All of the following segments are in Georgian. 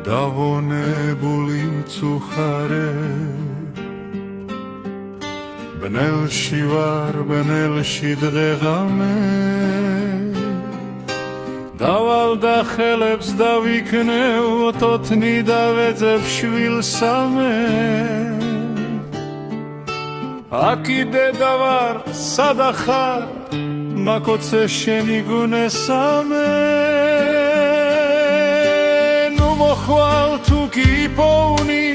დავონებული მწუხარე ბნელში ვარ ბნელში დღეღამე დავალ და ხელებს დავიქნევ თოთნი დავეძებ შვილსამე აკიდე დავარ სადახარ მაკოცე შენი გუნესამე ნუ მოხვალ თუ გიპოვნი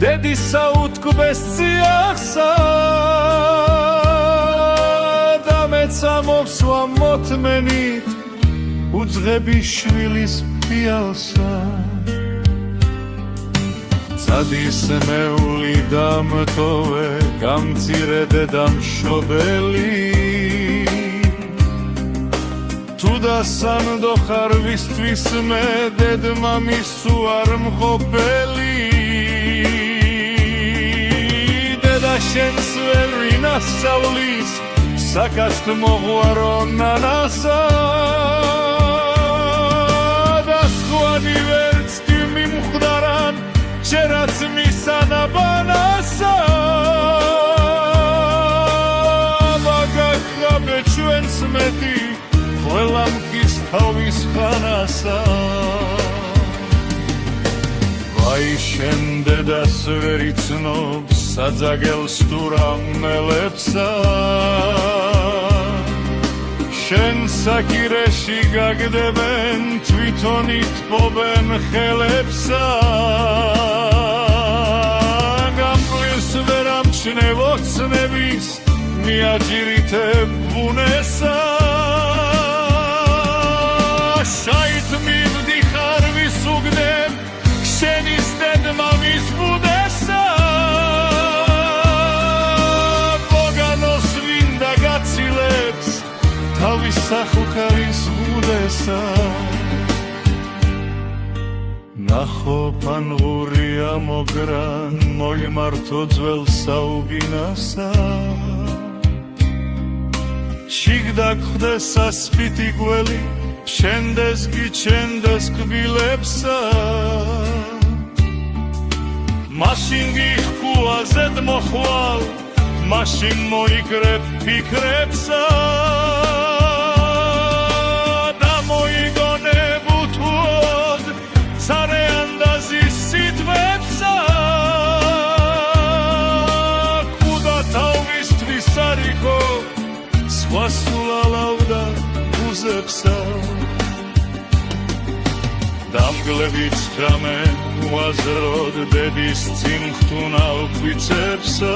დედისა უთქვეს წიახსა და მეცა მოვსვა მოთმენით უძღები შვილის ფიალსა წადის მეული დამთოვე გამწირე დედამშობელი თუ დასანდო ხარ ვისთვის მე დედმამის უარ მყოფელი დედა შენს ვერ ვინასწავლის საკაცთ მოღვარო ნანასა ვერც კი მიმხვდარან შერაც მისანაბანასა ვაგახაბე ჩვენს მეტი ყველამ კის თავის ხანასა ვაი შენ დედას ვერ იცნობს საძაგელს თუ რამელებსა შენ საკირეში გაგდებენ თვითონ ითბობენ ხელებსა გამყვის ვერ ამჩნევ ოცნების მიაჯირითებ ბუნესა შაით მივდიხარ ვისუგდებ შენის დედმამის ბუდესა ბოგანოს ვინდა გაცილებს თავის სახლკარის ბუდესა ნახო პანღურია მოგრან მოიმართო ძველ საუბინასა შიგდა გხდეს ასპიტი გველი შენდეს გიჩენდეს კბილებსა მაშინ გიხკუაზედ მოხვალ მაშინ მოიკრებ ფიქრებსა სულალავდა უზებსა დამგლებით ცხრამენ უაზროდ დედის წინ ხტუნავ ხვიცებსა